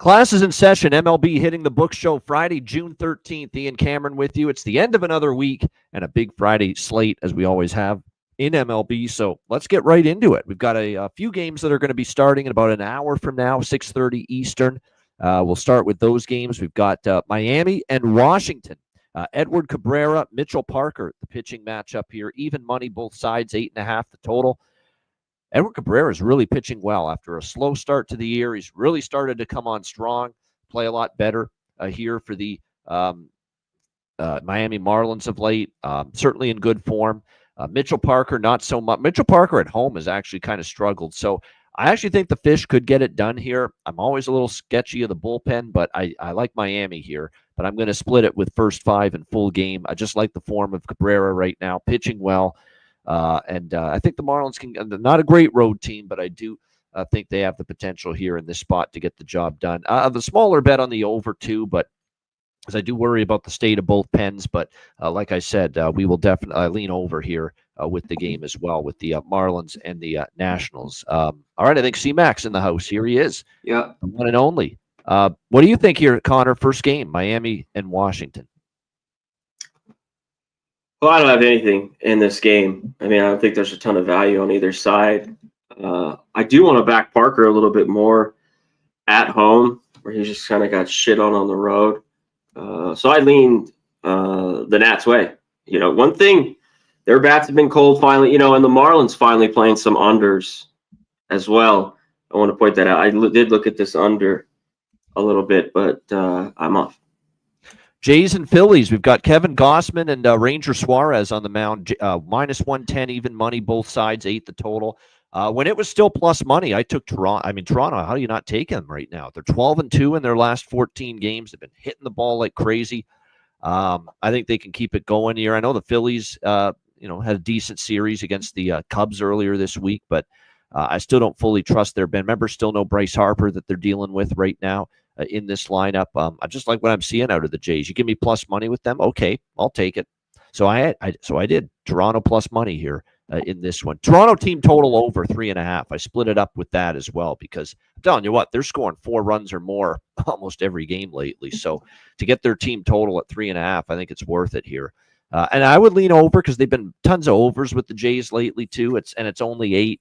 Class is in session. MLB hitting the book show Friday, June 13th. Ian Cameron with you. It's the end of another week and a big Friday slate, as we always have in MLB. So let's get right into it. We've got a few games that are going to be starting in about an hour from now, 6:30 Eastern. We'll start with those games. We've got Miami and Washington. Edward Cabrera, Mitchell Parker, the pitching matchup here. Even money, both sides, 8.5 the total. Edward Cabrera is really pitching well after a slow start to the year. He's really started to come on strong, play a lot better here for the Miami Marlins of late. Certainly in good form. Mitchell Parker, not so much. Mitchell Parker at home has actually kind of struggled. So I actually think the Fish could get it done here. I'm always a little sketchy of the bullpen, but I like Miami here. But I'm going to split it with first five and full game. I just like the form of Cabrera right now, pitching well. And I think the Marlins can, not a great road team, but I do think they have the potential here in this spot to get the job done. The smaller bet on the over too, but because I do worry about the state of both pens. But like I said, we will definitely lean over here with the game as well with the Marlins and the Nationals. All right, I think C-Mac's in the house. Here he is. Yeah. The one and only. What do you think here, Connor? First game, Miami and Washington. Well, I don't have anything in this game. I mean, I don't think there's a ton of value on either side. I do want to back Parker a little bit more at home, where he's just kind of got shit on the road. So I leaned the Nats way. You know, one thing, their bats have been cold finally, you know, and the Marlins finally playing some unders as well. I want to point that out. I did look at this under a little bit, but I'm off. Jays and Phillies. We've got Kevin Gossman and Ranger Suarez on the mound. Minus 110 even money, both sides, 8 the total. When it was still plus money, I took Toronto. I mean, Toronto, how do you not take them right now? They're 12-2 in their last 14 games. They've been hitting the ball like crazy. I think they can keep it going here. I know the Phillies, had a decent series against the Cubs earlier this week, but I still don't fully trust their band members. Still no Bryce Harper that they're dealing with right now. In this lineup, I just like what I'm seeing out of the Jays. You give me plus money with them, okay, I'll take it. So I did Toronto plus money here in this one. Toronto team total over 3.5. I split it up with that as well because I'm telling you what, they're scoring 4 runs or more almost every game lately. So to get their team total at 3.5, I think it's worth it here. And I would lean over because they've been tons of overs with the Jays lately too. It's only 8.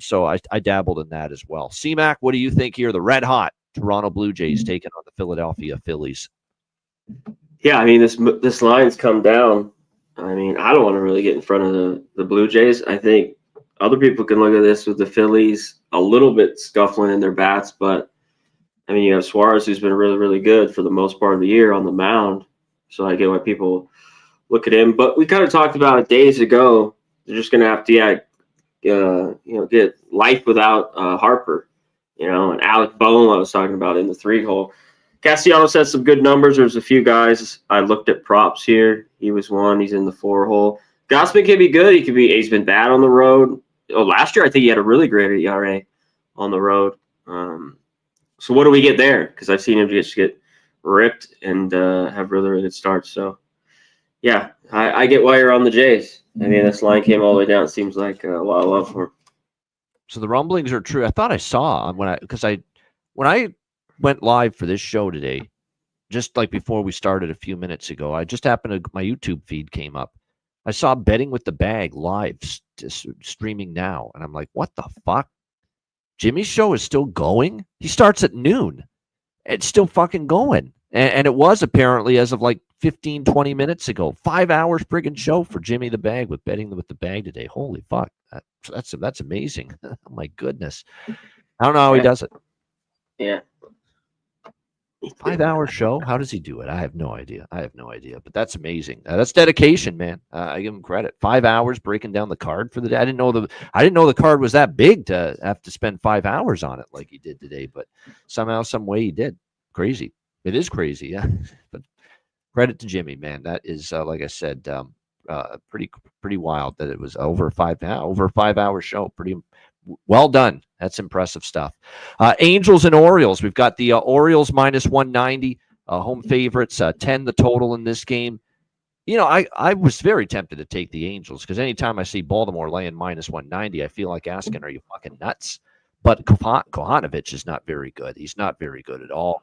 So I dabbled in that as well. C-Mac, what do you think here? The red hot Toronto Blue Jays taking on the Philadelphia Phillies. Yeah, I mean, this line's come down. I mean, I don't want to really get in front of the Blue Jays. I think other people can look at this with the Phillies a little bit scuffling in their bats, but I mean, you have Suarez, who's been really, really good for the most part of the year on the mound. So I get why people look at him. But we kind of talked about it days ago. They're just going to have to, get life without Harper. And Alec Bohm I was talking about in the 3-hole. Castellanos had some good numbers. There's a few guys I looked at props here. He was one. He's in the 4-hole. Gossman can be good. He's been bad on the road. Last year I think he had a really great ERA on the road. So what do we get there? Because I've seen him just get ripped and have really, really good starts. So yeah, I get why you're on the Jays. I mean, this line came all the way down. It seems like a lot of love for him. So the rumblings are true. I thought I saw when I went live for this show today, just like before we started a few minutes ago, I just happened to, my YouTube feed came up. I saw Betting with the Bag live streaming now. And I'm like, what the fuck? Jimmy's show is still going? He starts at noon. It's still fucking going. And it was apparently as of like 15, 20 minutes ago. 5 hours friggin' show for Jimmy the Bag with Betting with the Bag today. Holy fuck. That's amazing. Oh my goodness. I don't know how he does it. Yeah. 5 hour show. How does he do it? I have no idea. But that's amazing. That's dedication, man. I give him credit. 5 hours breaking down the card for the day. I didn't know the card was that big to have to spend 5 hours on it like he did today. But somehow, some way, he did. Crazy. It is crazy. Yeah. But credit to Jimmy, man. That is like I said, pretty wild that it was over a 5 hour show. Pretty well done. That's impressive stuff. Angels and Orioles. We've got the Orioles minus 190 home favorites, 10 the total in this game. I was very tempted to take the Angels because anytime I see Baltimore laying minus 190, I feel like asking, are you fucking nuts? But Kohanovic is not very good. He's not very good at all.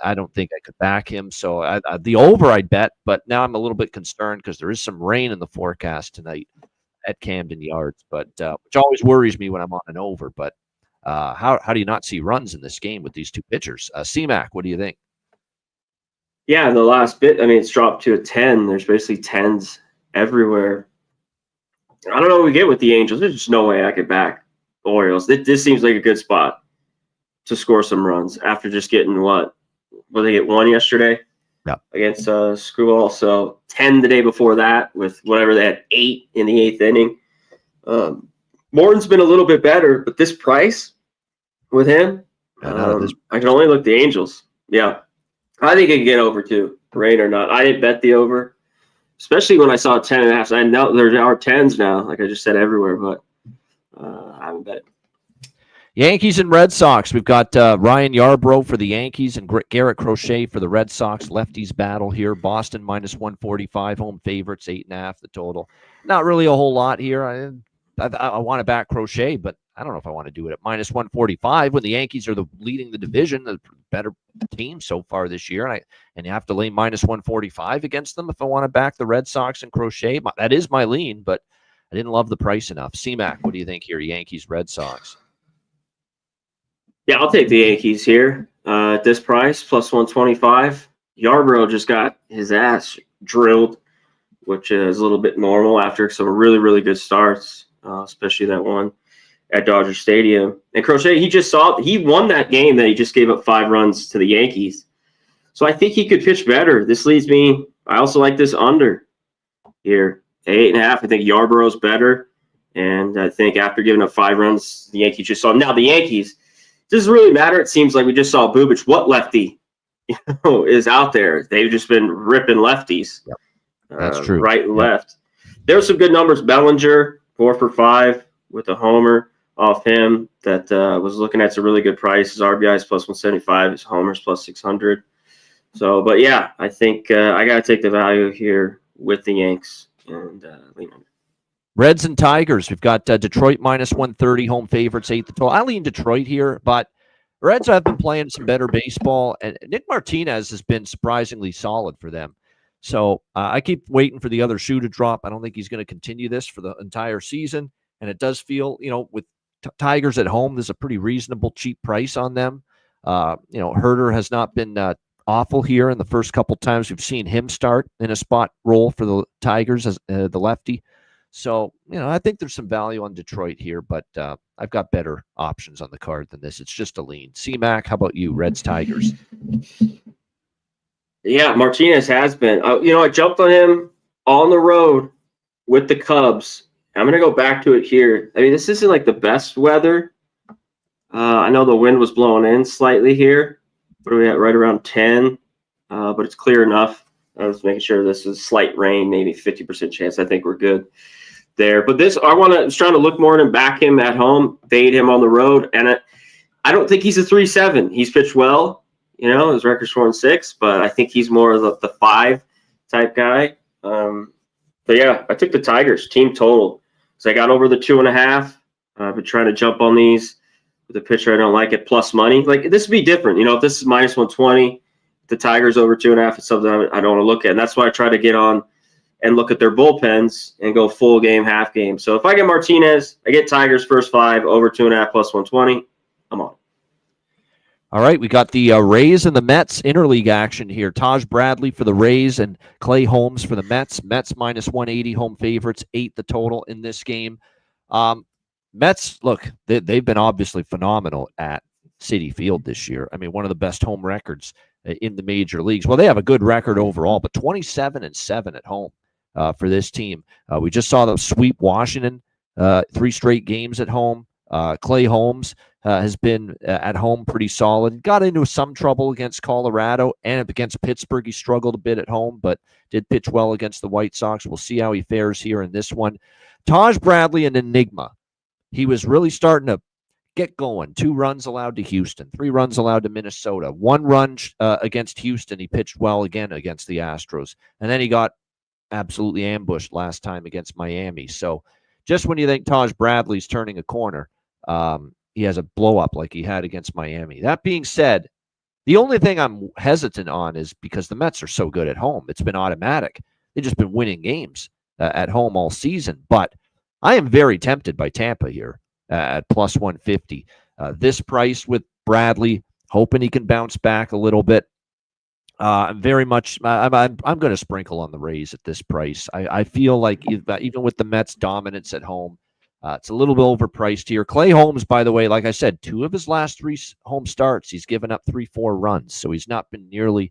I don't think I could back him. So the over I'd bet, but now I'm a little bit concerned because there is some rain in the forecast tonight at Camden Yards, but which always worries me when I'm on an over. But how do you not see runs in this game with these two pitchers? C-Mac, what do you think? Yeah, in the last bit, I mean, it's dropped to a 10. There's basically 10s everywhere. I don't know what we get with the Angels. There's just no way I could back the Orioles. This seems like a good spot to score some runs after just getting what they get 1 yesterday against Screwball. So 10 the day before that with whatever they had 8 in the 8th inning. Morton's been a little bit better, but this price with him, I can only look the Angels. Yeah, I think it can get over too, rain or not. I didn't bet the over, especially when I saw 10.5. I know there are 10s now, like I just said, everywhere, but I haven't bet it. Yankees and Red Sox. We've got Ryan Yarbrough for the Yankees and Garrett Crochet for the Red Sox. Lefties battle here. Boston minus 145. Home favorites, 8.5 the total. Not really a whole lot here. I want to back Crochet, but I don't know if I want to do it at minus 145 when the Yankees are leading the division, the better team so far this year. And you have to lay minus 145 against them if I want to back the Red Sox and Crochet. That is my lean, but I didn't love the price enough. C-Mac, what do you think here? Yankees, Red Sox. Yeah, I'll take the Yankees here at this price, plus 125. Yarbrough just got his ass drilled, which is a little bit normal after some really, really good starts, especially that one at Dodger Stadium. And Crochet, he won that game that he just gave up 5 runs to the Yankees. So I think he could pitch better. This leads me, I also like this under here, 8.5. I think Yarbrough's better. And I think after giving up 5 runs, the Yankees just saw him. Now the Yankees, doesn't really matter. It seems like we just saw Bubic. What lefty is out there? They've just been ripping lefties. Yep. That's true. Right and left. There's some good numbers. Bellinger, 4 for 5 with a homer off him. That was looking at some really good prices. RBI's plus 175. His homers plus 600. So, but yeah, I think I got to take the value here with the Yanks and lean on it. Reds and Tigers. We've got Detroit minus 130, home favorites, 8 the total. I lean Detroit here, but Reds have been playing some better baseball, and Nick Martinez has been surprisingly solid for them. So I keep waiting for the other shoe to drop. I don't think he's going to continue this for the entire season, and it does feel, with Tigers at home, there's a pretty reasonable, cheap price on them. Herter has not been awful here in the first couple times we've seen him start in a spot role for the Tigers as the lefty. So, I think there's some value on Detroit here, but I've got better options on the card than this. It's just a lean. C-Mac, how about you? Reds, Tigers. Yeah, Martinez has been. I jumped on him on the road with the Cubs. I'm going to go back to it here. I mean, this isn't like the best weather. I know the wind was blowing in slightly here. What are we at? Right around 10, but it's clear enough. I was making sure this is slight rain, maybe 50% chance. I think we're good there. But this, I was trying to look more and back him at home, fade him on the road. And I don't think he's a 3-7. He's pitched well, his record's 4-6, but I think he's more of the 5 type guy. But yeah, I took the Tigers team total. So I got over the 2.5. I've been trying to jump on these with a pitcher I don't like at plus money. Like, this would be different. If this is minus 120, the Tigers over 2.5 is something I don't want to look at. And that's why I try to get on and look at their bullpens and go full game, half game. So if I get Martinez, I get Tigers first 5 over 2.5 plus 120. I'm on. All right, we got the Rays and the Mets interleague action here. Taj Bradley for the Rays and Clay Holmes for the Mets. Mets minus 180, home favorites, 8 the total in this game. Mets, look, they've been obviously phenomenal at Citi Field this year. I mean, one of the best home records in the major leagues. Well, they have a good record overall, but 27-7 at home for this team. We just saw them sweep Washington 3 straight games at home. Clay Holmes has been at home pretty solid. Got into some trouble against Colorado and against Pittsburgh. He struggled a bit at home, but did pitch well against the White Sox. We'll see how he fares here in this one. Taj Bradley, an enigma. He was really starting to get going. 2 runs allowed to Houston, 3 runs allowed to Minnesota, 1 run against Houston. He pitched well again against the Astros. And then he got absolutely ambushed last time against Miami. So just when you think Taj Bradley's turning a corner, he has a blow up like he had against Miami. That being said, the only thing I'm hesitant on is because the Mets are so good at home. It's been automatic. They've just been winning games at home all season. But I am very tempted by Tampa here at plus 150. This price with Bradley, hoping he can bounce back a little bit. I'm very much. I'm going to sprinkle on the Rays at this price. I feel like even with the Mets' dominance at home, it's a little bit overpriced here. Clay Holmes, by the way, like I said, 2 of his last 3 home starts, he's given up 3-4 runs, so he's not been nearly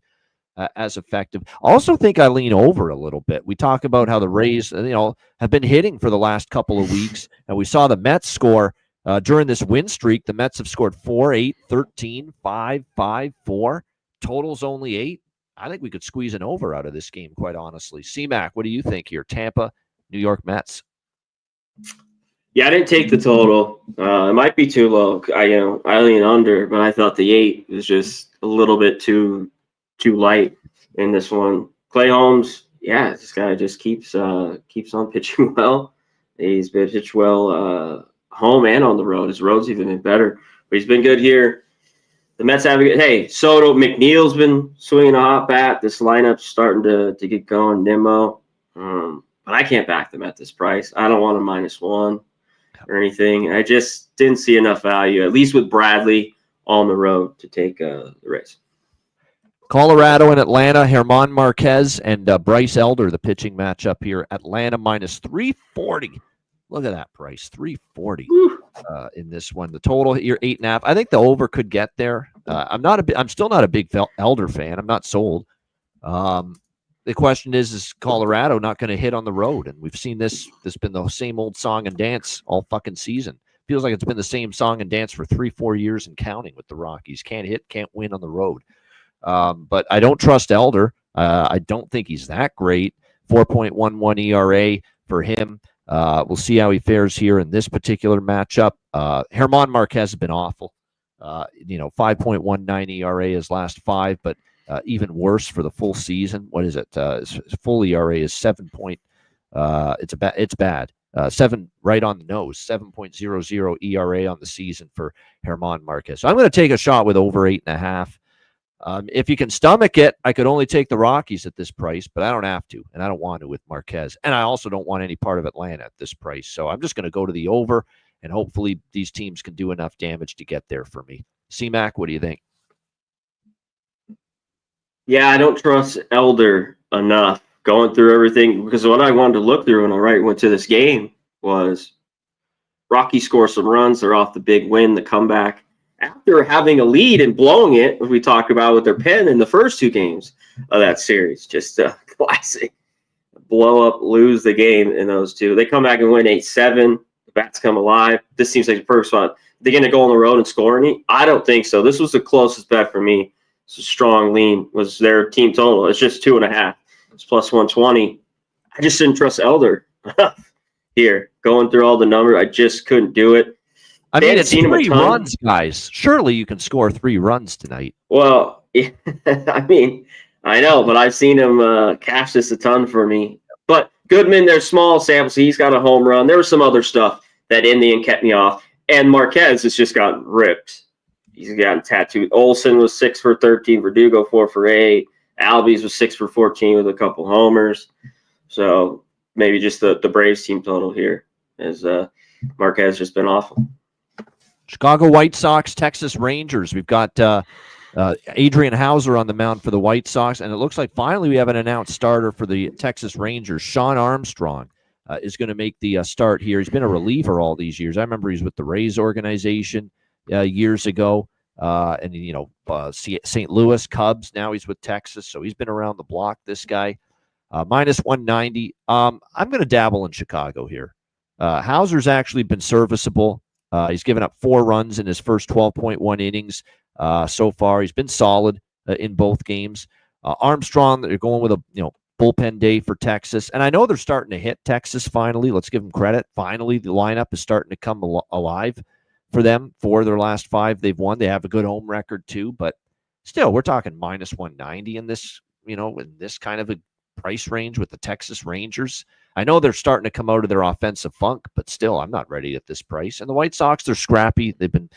as effective. Also think I lean over a little bit. We talk about how the Rays, have been hitting for the last couple of weeks, and we saw the Mets score during this win streak. The Mets have scored 4, 8, 13, 5, 5, 4. Total's only 8. I think we could squeeze an over out of this game, quite honestly. C-Mac, what do you think here? Tampa, New York Mets. Yeah, I didn't take the total. It might be too low. I lean under, but I thought the 8 was just a little bit too light in this one. Clay Holmes, yeah, this guy just keeps on pitching well. He's been pitched well home and on the road. His road's even been better, but he's been good here. The Mets have Soto, McNeil's been swinging a hot bat. This lineup's starting to get going. Nimmo, but I can't back them at this price. I don't want a -1 or anything. I just didn't see enough value, at least with Bradley on the road, to take the Rays. Colorado and Atlanta, German Marquez and Bryce Elder, the pitching matchup here. Atlanta -340. Look at that price, 340 in this one. The total here 8.5. I think the over could get there. I'm still not a big Elder fan. I'm not sold. The question is Colorado not going to hit on the road? And we've seen this. This has been the same old song and dance all fucking season. Feels like it's been the same song and dance for 3-4 years and counting with the Rockies. Can't hit, can't win on the road. But I don't trust Elder. I don't think he's that great. 4.11 ERA for him. We'll see how he fares here in this particular matchup. German Marquez has been awful. 5.19 ERA his last 5, but even worse for the full season. What is it? His full ERA is 7. It's bad. 7 right on the nose. 7.00 ERA on the season for German Marquez. So I'm going to take a shot with over 8.5. If you can stomach it, I could only take the Rockies at this price, but I don't have to, and I don't want to with Marquez. And I also don't want any part of Atlanta at this price. So I'm just going to go to the over, and hopefully these teams can do enough damage to get there for me. C-Mac, what do you think? Yeah, I don't trust Elder enough going through everything, because what I wanted to look through when I went to this game was Rocky score some runs. They're off the big win, the comeback. After having a lead and blowing it, as we talked about with their pen in the first 2 games of that series, just a classic blow up, lose the game in those 2. They come back and win 8-7. The bats come alive. This seems like the perfect spot. They're going to go on the road and score any? I don't think so. This was the closest bet for me. It's a strong lean. Was their team total. It's just 2.5. It's plus 120. I just didn't trust Elder here. Going through all the numbers, I just couldn't do it. I mean, it's 3 runs, guys. Surely you can score 3 runs tonight. Well, I mean, I know, but I've seen him cash this a ton for me. But Goodman, there's small samples. He's got a home run. There was some other stuff that in the end kept me off. And Marquez has just gotten ripped. He's gotten tattooed. Olsen was 6 for 13. Verdugo 4 for 8. Albies was 6 for 14 with a couple homers. So maybe just the Braves team total here, as Marquez just been awful. Chicago White Sox, Texas Rangers. We've got Adrian Hauser on the mound for the White Sox, and it looks like finally we have an announced starter for the Texas Rangers. Sean Armstrong is going to make the start here. He's been a reliever all these years. I remember he's with the Rays organization years ago, and St. Louis Cubs. Now he's with Texas, so he's been around the block. This guy, minus 190. I'm going to dabble in Chicago here. Hauser's actually been serviceable. He's given up 4 runs in his first 12.1 innings so far. He's been solid in both games. Armstrong, they're going with a bullpen day for Texas, and I know they're starting to hit Texas finally. Let's give them credit. Finally, the lineup is starting to come alive for them. 4 of their last 5 they've won. They have a good home record too, but still, we're talking minus 190 in this, in this kind of price range with the Texas Rangers. I know they're starting to come out of their offensive funk, but still, I'm not ready at this price. And the White Sox, they're scrappy. They've been,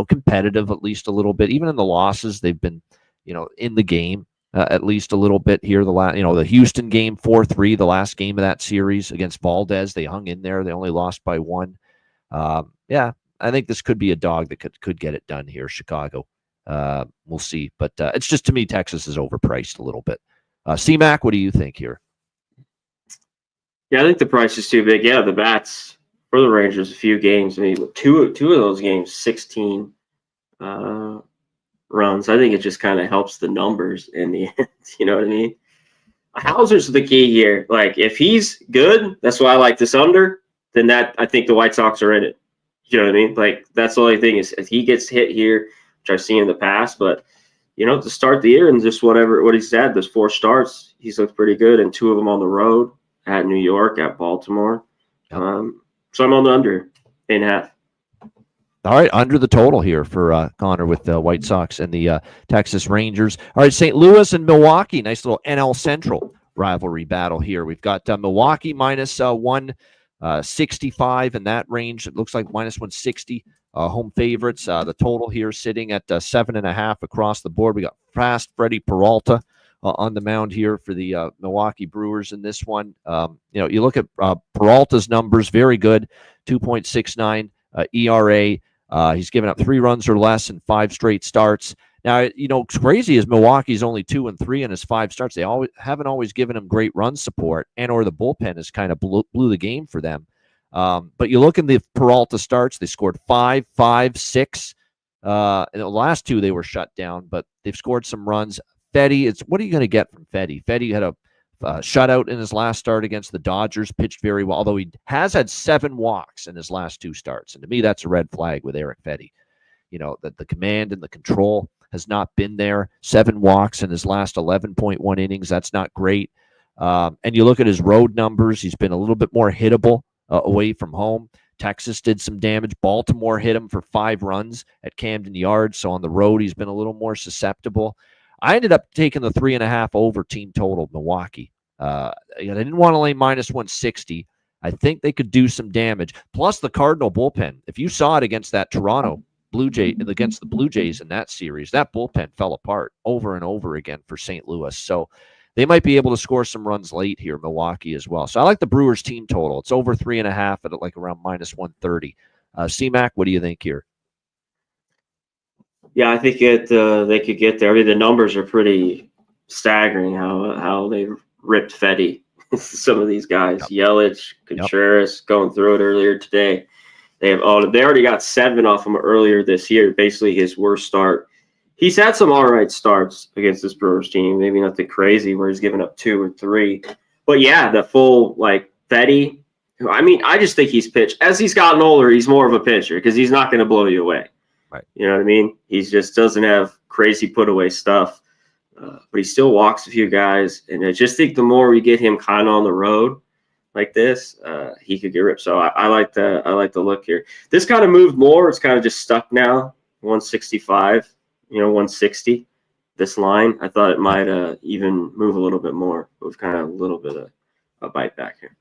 competitive at least a little bit. Even in the losses, they've been, in the game at least a little bit here. The Houston game 4-3, the last game of that series against Valdez, they hung in there. They only lost by 1. Yeah, I think this could be a dog that could get it done here, Chicago. We'll see. But it's just, to me, Texas is overpriced a little bit. C-Mac, what do you think here? Yeah, I think the price is too big. Yeah, the bats for the Rangers, a few games. I mean, two of those games, 16 runs. I think it just kind of helps the numbers in the end. You know what I mean? Hauser's the key here. Like, if he's good, that's why I like this under, then I think the White Sox are in it. You know what I mean? Like, that's the only thing is if he gets hit here, which I've seen in the past, but to start the year and just what he's had, those 4 starts, he's looked pretty good, and 2 of them on the road at New York, at Baltimore. Yep. So I'm on the under 8.5. All right, under the total here for Connor with the White Sox and the Texas Rangers. All right, St. Louis and Milwaukee, nice little NL Central rivalry battle here. We've got Milwaukee minus 165 in that range. It looks like minus 160. Home favorites. The total here sitting at 7.5 across the board. We got fast Freddie Peralta on the mound here for the Milwaukee Brewers in this one. You look at Peralta's numbers, very good, 2.69 ERA. He's given up 3 runs or less in 5 straight starts. Now, what's crazy is Milwaukee's only 2-3 in his 5 starts. They haven't always given him great run support, or the bullpen has kind of blew the game for them. But you look in the Peralta starts, they scored 5, 6. In the last 2, they were shut down, but they've scored some runs. Fetty, what are you going to get from Fetty? Fetty had a shutout in his last start against the Dodgers, pitched very well, although he has had 7 walks in his last 2 starts. And to me, that's a red flag with Eric Fetty. That the command and the control has not been there. 7 walks in his last 11.1 innings. That's not great. And you look at his road numbers, he's been a little bit more hittable away from home. Texas did some damage. Baltimore hit him for 5 runs at Camden Yards. So on the road, he's been a little more susceptible. I ended up taking the 3.5 over team total, Milwaukee. I didn't want to lay minus 160. I think they could do some damage. Plus the Cardinal bullpen. If you saw it against that Toronto against the Blue Jays in that series, that bullpen fell apart over and over again for St. Louis. So they might be able to score some runs late here, Milwaukee as well. So I like the Brewers team total. It's over 3.5 at like around minus 130. C-Mac, what do you think here? Yeah, I think they could get there. I mean, the numbers are pretty staggering how they ripped Fetty. Some of these guys, Yelich, Contreras, going through it earlier today. They already got 7 off him earlier this year. Basically, his worst start. He's had some all right starts against this Brewers team. Maybe nothing crazy where he's given up 2 or 3. But yeah, the full Fetty. I mean, I just think he's pitched. As he's gotten older, he's more of a pitcher because he's not going to blow you away. Right. You know what I mean? He just doesn't have crazy put away stuff, but he still walks a few guys. And I just think the more we get him kind of on the road like this, he could get ripped. So I like the look here. This kind of moved more. It's kind of just stuck now, 165, 160. This line, I thought it might even move a little bit more. With kind of a little bit of a bite back here.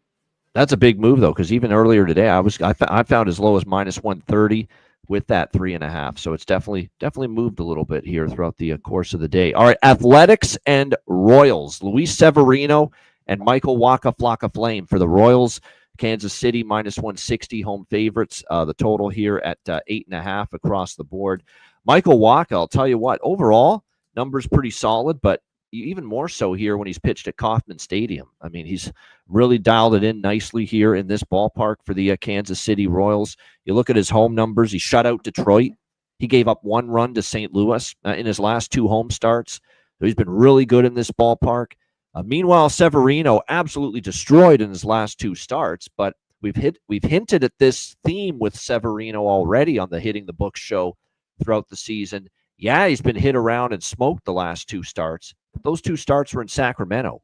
That's a big move though, because even earlier today, I found as low as minus 130. With that 3.5. So it's definitely moved a little bit here throughout the course of the day. All right, Athletics and Royals. Luis Severino and Michael Wacha Flocka Flame for the Royals. Kansas City minus 160 home favorites. The total here at 8.5 across the board. Michael Wacha, I'll tell you what, overall, numbers pretty solid, but even more so here when he's pitched at Kauffman Stadium. I mean, he's really dialed it in nicely here in this ballpark for the Kansas City Royals. You look at his home numbers. He shut out Detroit. He gave up 1 run to St. Louis in his last 2 home starts. So he's been really good in this ballpark. Meanwhile, Severino absolutely destroyed in his last 2 starts, but we've hinted at this theme with Severino already on the Hitting the Books show throughout the season. Yeah, he's been hit around and smoked the last 2 starts. But those 2 starts were in Sacramento.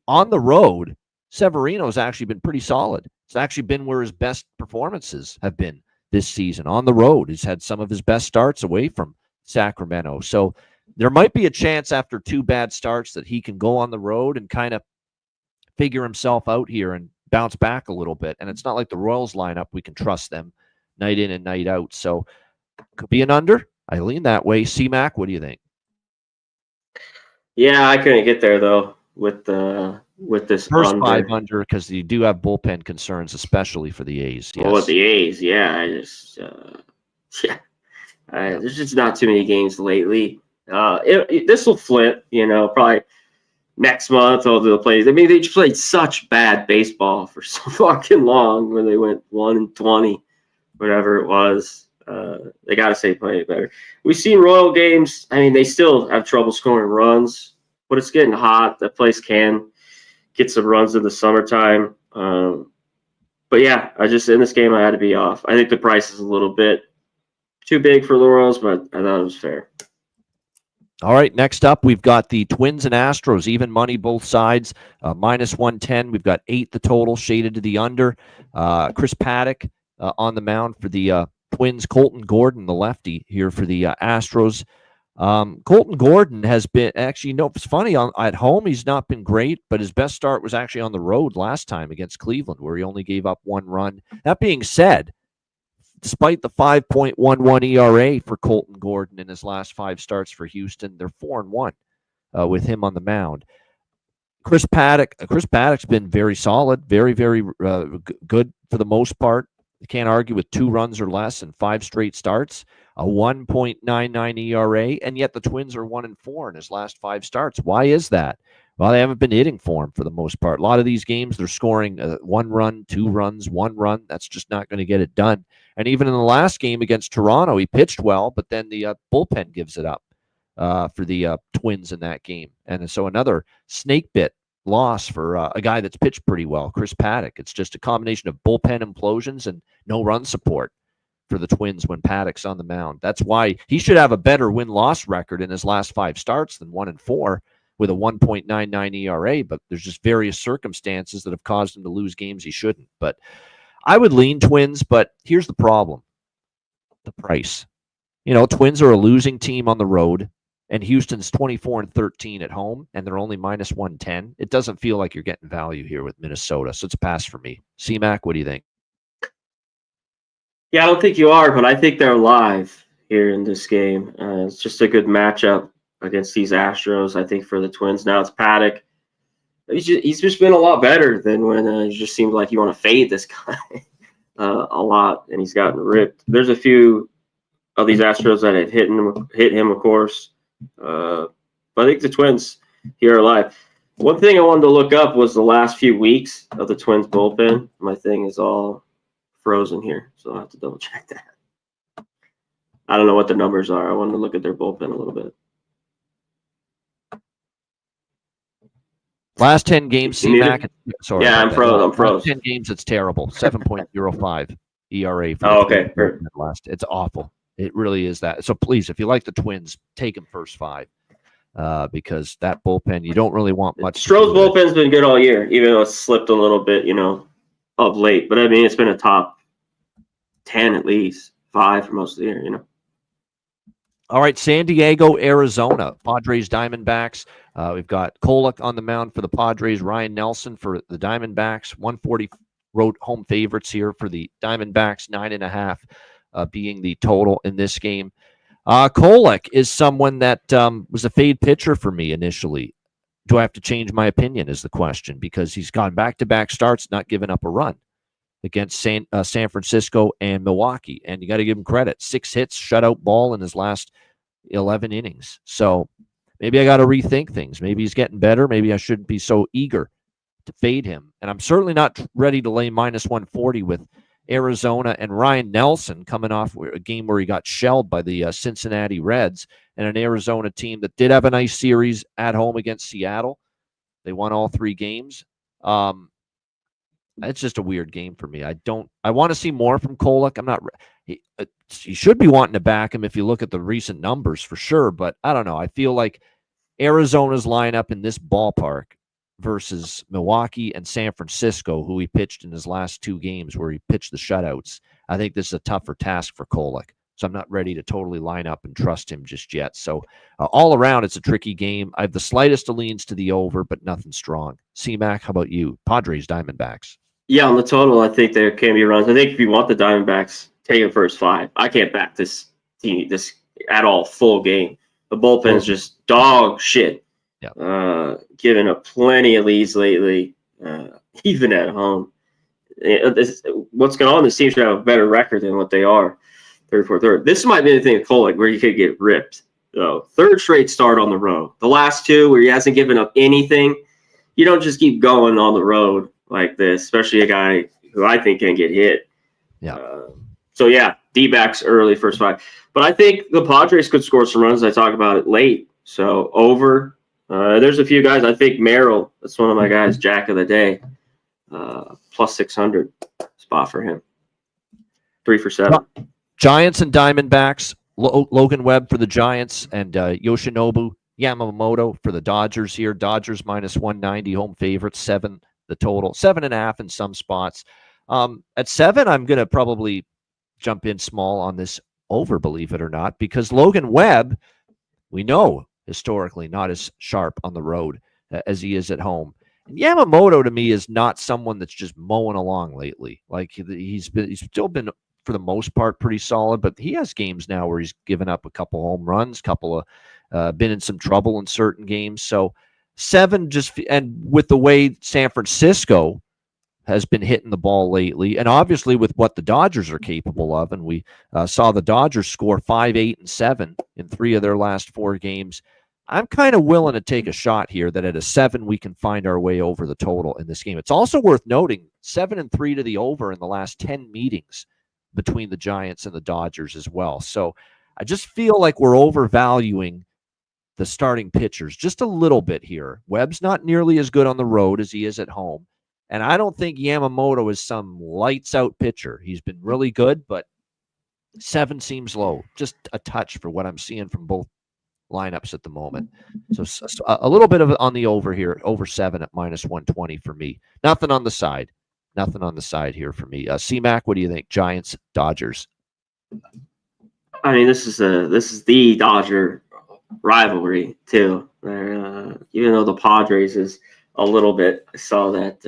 On the road, Severino's actually been pretty solid. It's actually been where his best performances have been this season. On the road, he's had some of his best starts away from Sacramento. So there might be a chance after 2 bad starts that he can go on the road and kind of figure himself out here and bounce back a little bit. And it's not like the Royals lineup. We can trust them night in and night out. So could be an under. I lean that way. C-Mac, what do you think? Yeah, I couldn't get there though with this First under. 5 under because you do have bullpen concerns, especially for the A's. Yes. Well, with the A's, yeah, I just there's just not too many games lately. This will flip, probably next month all the plays. I mean, they just played such bad baseball for so fucking long when they went 1-20, whatever it was. They got to say play it better. We've seen Royal games. I mean, they still have trouble scoring runs, but it's getting hot. That place can get some runs in the summertime. But yeah, in this game, I had to be off. I think the price is a little bit too big for the Royals, but I thought it was fair. All right, next up, we've got the Twins and Astros, even money both sides, minus 110. We've got 8 the total, shaded to the under. Chris Paddock on the mound for the Twins. Colton Gordon, the lefty, here for the Astros. Colton Gordon has been actually, it's funny, at home he's not been great, but his best start was actually on the road last time against Cleveland, where he only gave up 1 run. That being said, despite the 5.11 ERA for Colton Gordon in his last 5 starts for Houston, they're 4-1 with him on the mound. Chris Paddock's been very solid, very, very good for the most part. You can't argue with 2 runs or less in 5 straight starts, a 1.99 ERA, and yet the Twins are 1-4 in his last 5 starts. Why is that? Well, they haven't been hitting for him for the most part. A lot of these games, they're scoring 1 run, 2 runs, 1 run. That's just not going to get it done. And even in the last game against Toronto, he pitched well, but then the bullpen gives it up for the Twins in that game. And so another snake bit loss for a guy that's pitched pretty well, Chris Paddock. It's just a combination of bullpen implosions and no run support for the Twins when Paddock's on the mound. That's why he should have a better win-loss record in his last 5 starts than 1-4 with a 1.99 ERA, but there's just various circumstances that have caused him to lose games he shouldn't. But I would lean Twins, but here's the problem. The price. Twins are a losing team on the road, and Houston's 24-13 at home, and they're only minus 110. It doesn't feel like you're getting value here with Minnesota, so it's a pass for me. C-Mac, what do you think? Yeah, I don't think you are, but I think they're live here in this game. It's just a good matchup against these Astros, I think, for the Twins. Now it's Paddock. He's just been a lot better than when it just seemed like you want to fade this guy a lot, and he's gotten ripped. There's a few of these Astros that have hit him, of course. But I think the Twins here are live. One thing I wanted to look up was the last few weeks of the Twins bullpen. My thing is all frozen here, so I'll have to double check that. I don't know what the numbers are. I wanted to look at their bullpen a little bit. Last 10 games, C-Mac. Sorry. Yeah, I'm frozen. Last 10 games, it's terrible. 7.05 ERA. Okay. Last, it's awful. It really is that. So please, if you like the Twins, take them first 5 because that bullpen, you don't really want much. Stroh's bullpen's been good all year, even though it's slipped a little bit, of late. But I mean, it's been a top 10 at least, 5 for most of the year, All right, San Diego, Arizona, Padres, Diamondbacks. We've got Kolek on the mound for the Padres, Ryan Nelson for the Diamondbacks. 140 road home favorites here for the Diamondbacks, 9.5 being the total in this game. Kolek is someone that was a fade pitcher for me initially. Do I have to change my opinion is the question, because he's gone back-to-back starts, not giving up a run against San Francisco and Milwaukee. And you got to give him credit. 6 hits, shutout ball in his last 11 innings. So maybe I got to rethink things. Maybe he's getting better. Maybe I shouldn't be so eager to fade him. And I'm certainly not ready to lay minus 140 with Arizona and Ryan Nelson coming off a game where he got shelled by the Cincinnati Reds and an Arizona team that did have a nice series at home against Seattle. They won all 3 games. It's just a weird game for me. I want to see more from Kolek. I'm not. He should be wanting to back him if you look at the recent numbers for sure. But I don't know. I feel like Arizona's lineup in this ballpark versus Milwaukee and San Francisco, who he pitched in his last 2 games where he pitched the shutouts. I think this is a tougher task for Kolek. So I'm not ready to totally line up and trust him just yet. So all around, it's a tricky game. I have the slightest of leans to the over, but nothing strong. C-Mac, how about you? Padres, Diamondbacks. Yeah, on the total, I think there can be runs. I think if you want the Diamondbacks, take the first 5. I can't back this team this at all full game. The bullpen is just dog shit. Yeah. Giving up plenty of leads lately, even at home. What's going on? This team should have a better record than what they are. 3rd, 4th, 3rd. This might be the thing with Kolek where you could get ripped. So 3rd straight start on the road. The last 2 where he hasn't given up anything. You don't just keep going on the road like this, especially a guy who I think can get hit. Yeah. So yeah, D-backs early, first 5. But I think the Padres could score some runs. I talk about it late. So over. There's a few guys. I think Merrill, that's one of my guys, Jack of the day. Plus 600 spot for him. 3 for 7. Giants and Diamondbacks. Logan Webb for the Giants and Yoshinobu Yamamoto for the Dodgers here. Dodgers minus 190, home favorite, 7 the total, 7.5 in some spots. At 7, I'm going to probably jump in small on this over, believe it or not, because Logan Webb, we know historically not as sharp on the road as he is at home. And Yamamoto to me is not someone that's just mowing along lately. Like he's still been for the most part pretty solid, but he has games now where he's given up a couple home runs, couple of been in some trouble in certain games. So 7 just, and with the way San Francisco has been hitting the ball lately, and obviously with what the Dodgers are capable of, and we saw the Dodgers score 5, 8, and 7 in 3 of their last 4 games. I'm kind of willing to take a shot here that at a 7 we can find our way over the total in this game. It's also worth noting 7 and 3 to the over in the last 10 meetings between the Giants and the Dodgers as well. So I just feel like we're overvaluing the starting pitchers just a little bit here. Webb's not nearly as good on the road as he is at home. And I don't think Yamamoto is some lights out pitcher. He's been really good, but 7 seems low. Just a touch for what I'm seeing from both lineups at the moment. So a little bit of on the over here, over 7 at minus 120 for me. Nothing on the side. Nothing on the side here for me. C-Mac, what do you think? Giants, Dodgers. I mean, this is the Dodger rivalry too. Even though the Padres is a little bit, I saw that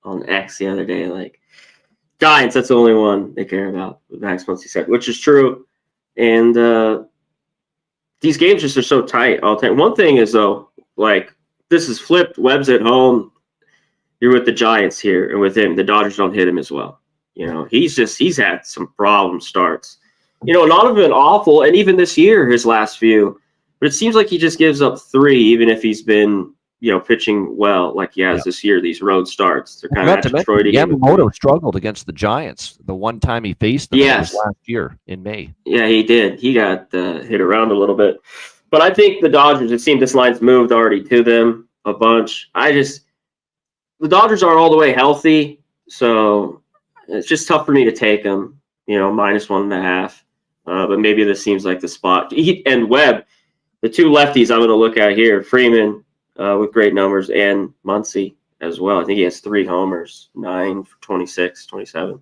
on X the other day. Like Giants, that's the only one they care about. Max Muncy said, which is true. And these games just are so tight all the time. One thing is though, like this is flipped. Webb's at home. You're with the Giants here, and with him, the Dodgers don't hit him as well. You know, he's had some problem starts. You know, none of them awful, and even this year, his last few. But it seems like he just gives up 3, even if he's been, you know, pitching well, like he has this year. These road starts, they're kind of Detroit. Yamamoto struggled against the Giants the one time he faced them last year in May. Yeah, he did. He got hit around a little bit, but I think the Dodgers. It seemed this line's moved already to them a bunch. The Dodgers aren't all the way healthy, so it's just tough for me to take them. You know, minus 1.5. But maybe this seems like the spot. And Webb, the 2 lefties I'm going to look at here, Freeman with great numbers and Muncy as well. I think he has 3 homers, 9 for 26, 27.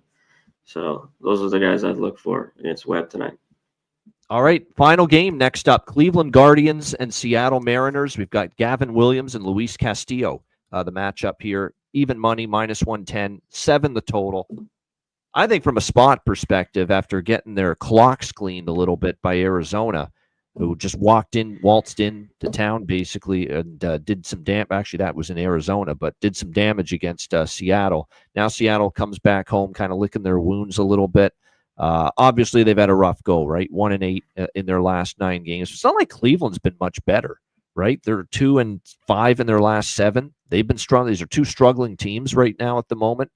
So those are the guys I'd look for against Webb tonight. All right, final game next up, Cleveland Guardians and Seattle Mariners. We've got Gavin Williams and Luis Castillo, the matchup here. Even money, minus 110, 7 the total. I think from a spot perspective, after getting their clocks cleaned a little bit by Arizona, who just waltzed in to town basically and did some damage. Actually, that was in Arizona, but did some damage against Seattle. Now Seattle comes back home, kind of licking their wounds a little bit. Obviously, they've had a rough go, right? 1-8 in their last 9 games. It's not like Cleveland's been much better, right? They're 2-5 in their last 7. They've been strong. These are 2 struggling teams right now at the moment.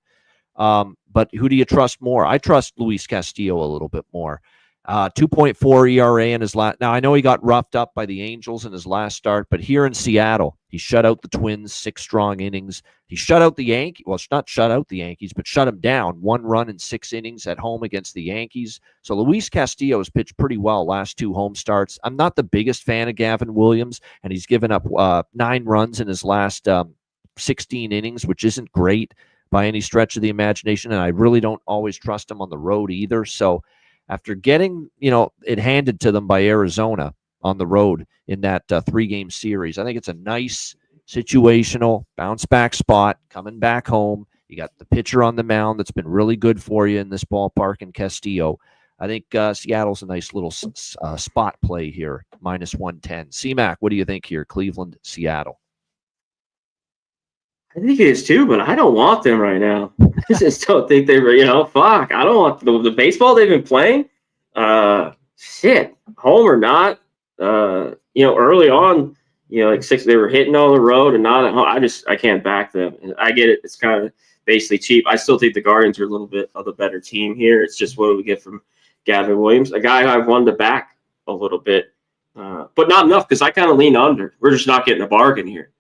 But who do you trust more? I trust Luis Castillo a little bit more. 2.4 ERA in his last. Now, I know he got roughed up by the Angels in his last start, but here in Seattle, he shut out the Twins, 6 strong innings. He shut out the Yankees. Well, not shut out the Yankees, but shut them down. 1 run in 6 innings at home against the Yankees. So Luis Castillo has pitched pretty well last 2 home starts. I'm not the biggest fan of Gavin Williams, and he's given up 9 runs in his last 16 innings, which isn't great by any stretch of the imagination, and I really don't always trust him on the road either. So after getting, it handed to them by Arizona on the road in that 3-game series. I think it's a nice situational bounce back spot coming back home. You got the pitcher on the mound that's been really good for you in this ballpark in Castillo. I think Seattle's a nice little spot play here, minus 110. C-Mac, what do you think here? Cleveland, Seattle. I think it is too, but I don't want them right now. I just don't think they were, fuck. I don't want the baseball they've been playing. Shit, home or not. Early on, like 6, they were hitting on the road and not at home. I can't back them. And I get it. It's kind of basically cheap. I still think the Guardians are a little bit of a better team here. It's just what do we get from Gavin Williams, a guy I've wanted to back a little bit, but not enough because I kind of lean under. We're just not getting a bargain here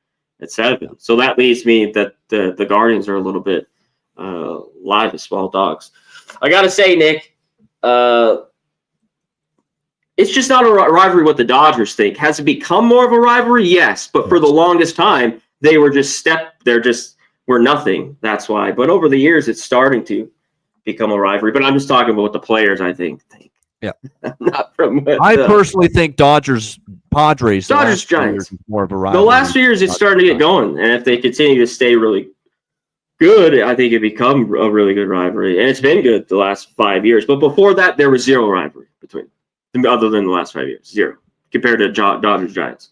at 7. So that leads me that the Guardians are a little bit live as small dogs. I got to say, Nick, it's just not a rivalry what the Dodgers think. Has it become more of a rivalry? Yes. But for the longest time, they were we're nothing. That's why. But over the years, it's starting to become a rivalry. But I'm just talking about what the players, I think. Yeah. Not from I personally think Padres, Giants is more of a rivalry. The last few years, it's starting to get going. And if they continue to stay really good, I think it become a really good rivalry. And it's been good the last 5 years. But before that, there was zero rivalry between them, other than the last 5 years. Zero. Compared to Dodgers Giants.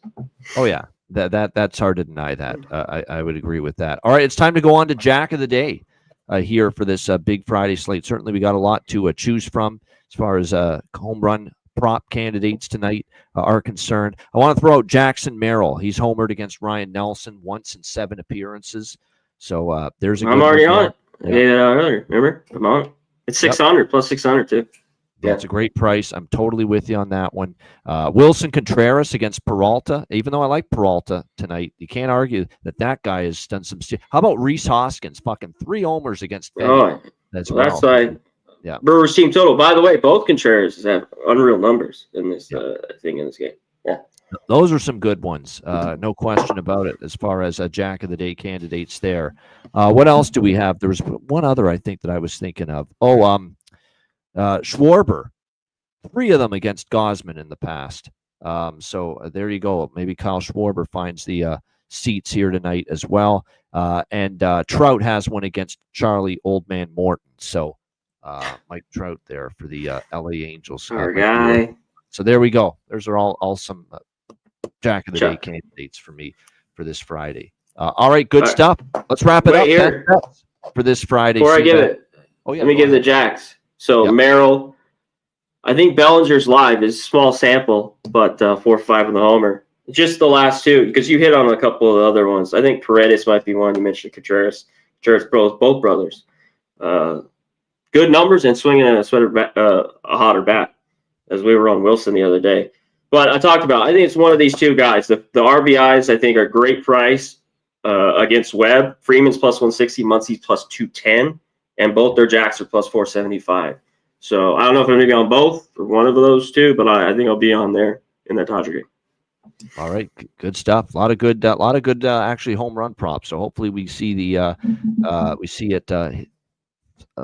Oh, yeah. That's hard to deny that. I would agree with that. All right, it's time to go on to Jack of the Day here for this big Friday slate. Certainly, we got a lot to choose from as far as home run prop candidates tonight are concerned. I want to throw out Jackson Merrill. He's homered against Ryan Nelson once in 7 appearances. So there's a good I'm already on it. Yeah. I gave it out earlier. Remember? I'm on it. It's 600 plus 600 too. Yeah, it's a great price. I'm totally with you on that one. Wilson Contreras against Peralta. Even though I like Peralta tonight, you can't argue that guy has done some. How about Rhys Hoskins? Fucking 3 homers against Fenway. Oh, that's why. Yeah. Brewers team total. By the way, both Contreras have unreal numbers in this thing in this game. Yeah. Those are some good ones. No question about it. As far as Jack of the Day candidates there. What else do we have? There was one other I think that I was thinking of. Schwarber, 3 of them against Gausman in the past. So there you go. Maybe Kyle Schwarber finds the seats here tonight as well. And Trout has one against Charlie Oldman Morton. So Mike Trout there for the LA Angels. Our guy. So there we go. Those are all some Jack of the Day candidates for me for this Friday. All right, good stuff. Let's wrap it up here for this Friday. Before I give it, let me give the Jacks. So Merrill, I think Bellinger's live is small sample, but 4-5 on the homer. Just the last 2, because you hit on a couple of the other ones. I think Paredes might be one. You mentioned Contreras both brothers. Good numbers and swinging a hotter bat, as we were on Wilson the other day. But I talked about, I think it's one of these 2 guys. The RBIs, I think, are great price against Webb. Freeman's plus 160, Muncie's plus 210. And both their Jacks are plus 475. So I don't know if I'm going to be on both or one of those 2, but I think I'll be on there in that Dodger game. All right, good stuff. A lot of good actually home run props. So hopefully we see a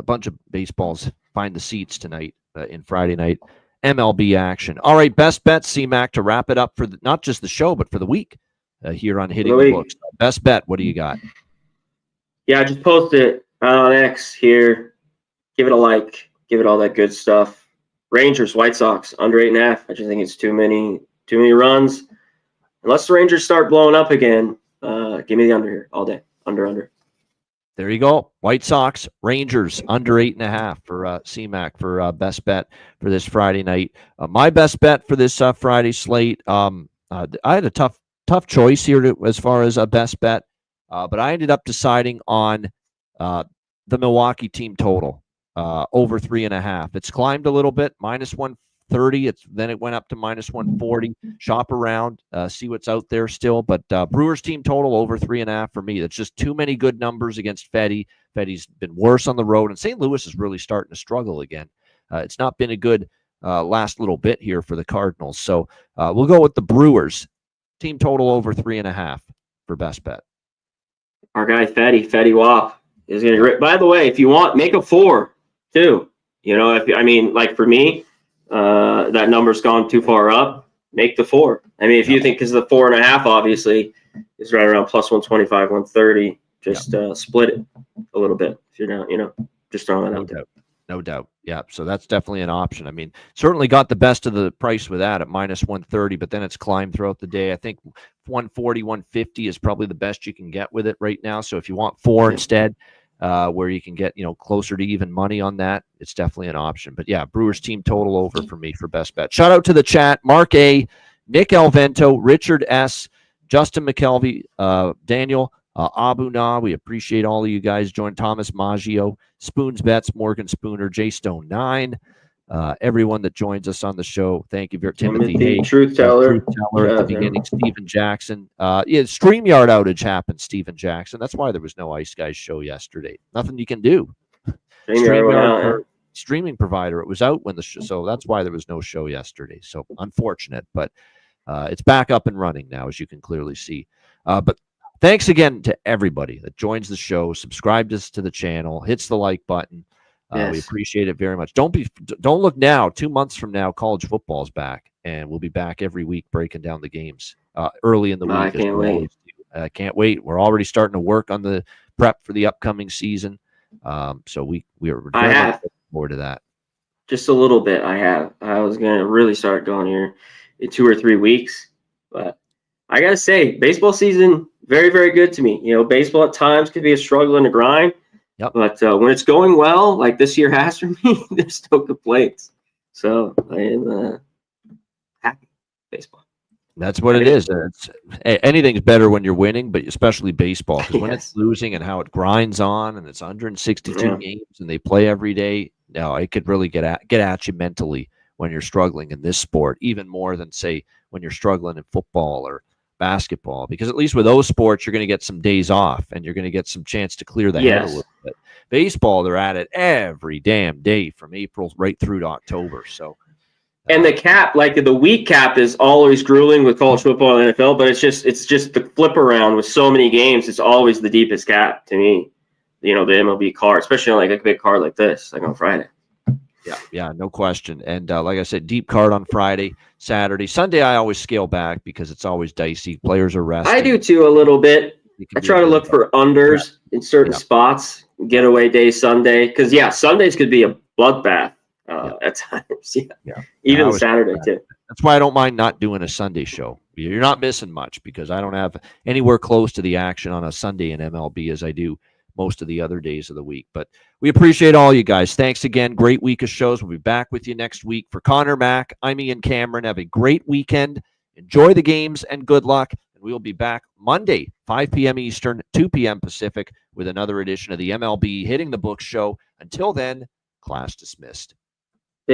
bunch of baseballs find the seats tonight in Friday night MLB action. All right, best bet, C-Mac, to wrap it up for not just the show but for the week here on Hitting the Books. Best bet. What do you got? Yeah, I just posted it on X here. Give it a like. Give it all that good stuff. Rangers, White Sox, under 8.5. I just think it's too many runs. Unless the Rangers start blowing up again, give me the under here all day. Under. There you go. White Sox, Rangers, under 8.5 for C-Mac for best bet for this Friday night. My best bet for this Friday slate, I had a tough choice here as far as a best bet, but I ended up deciding on the Milwaukee team total over 3.5. It's climbed a little bit, minus 130. Then it went up to minus 140. Shop around, see what's out there still. But Brewers team total over 3.5 for me. That's just too many good numbers against Fetty. Fetty's been worse on the road, and St. Louis is really starting to struggle again. It's not been a good last little bit here for the Cardinals. So we'll go with the Brewers team total over 3.5 for best bet. Our guy Fetty Wap is going to. By the way, if you want, make a 4 too. You know, like for me, that number's gone too far up. Make the 4. I mean, if you think, because the 4.5 obviously is right around plus 125, 130. Just split it a little bit if you're down. You know, just throwing that out there. No doubt. Yeah. So that's definitely an option. I mean, certainly got the best of the price with that at minus 130, but then it's climbed throughout the day. I think 140, 150 is probably the best you can get with it right now. So if you want 4 instead, where you can get, closer to even money on that, it's definitely an option. But yeah, Brewers team total over for me for best bet. Shout out to the chat. Mark A, Nick Alvento, Richard S, Justin McKelvey, Daniel, Abu Na, we appreciate all of you guys. Join Thomas Maggio, Spoons Bets, Morgan Spooner, J Stone 9, everyone that joins us on the show. Thank you very Timothy Hay, Truth Teller at the beginning, Steven Jackson. StreamYard outage happened, Steven Jackson. That's why there was no Ice Guys show yesterday. Nothing you can do. StreamYard streaming provider, it was out when the show, so that's why there was no show yesterday. So unfortunate, but it's back up and running now, as you can clearly see. But thanks again to everybody that joins the show, subscribes to the channel, hits the like button. We appreciate it very much. Don't look now. 2 months from now, college football is back, and we'll be back every week breaking down the games early in the week. I can't wait. I can't wait. We're already starting to work on the prep for the upcoming season. So we're very much looking forward to that. Just a little bit. I was going to really start going here in 2 or 3 weeks, but I got to say, baseball season, very, very good to me. You know, baseball at times could be a struggle and a grind. Yep. But when it's going well, like this year has for me, there's no complaints. So I am happy baseball. That's what it is. Anything's better when you're winning, but especially baseball, because when it's losing and how it grinds on, and it's 162 games and they play every day, no, it could really get at you mentally when you're struggling in this sport, even more than, say, when you're struggling in football or basketball, because at least with those sports, you're going to get some days off and you're going to get some chance to clear the head a little bit. Baseball, they're at it every damn day from April right through to October. So, and the cap, like the week cap, is always grueling with college football and NFL, but it's just the flip around with so many games. It's always the deepest cap to me. You know, the MLB card, especially on like a big card like this, like on Friday. Yeah, no question. And like I said, deep card on Friday, Saturday, Sunday. I always scale back because it's always dicey. Players are resting. I do too, a little bit. I try to look for unders in certain spots. Getaway day Sunday, because Sundays could be a bloodbath at times. Even Saturday too. That's why I don't mind not doing a Sunday show. You're not missing much because I don't have anywhere close to the action on a Sunday in MLB as I do most of the other days of the week. But we appreciate all you guys. Thanks again. Great week of shows. We'll be back with you next week. For Connor Mack, I'm Ian Cameron. Have a great weekend. Enjoy the games and good luck. And we will be back Monday, 5 p.m. Eastern, 2 p.m. Pacific, with another edition of the MLB Hitting the Books show. Until then, class dismissed.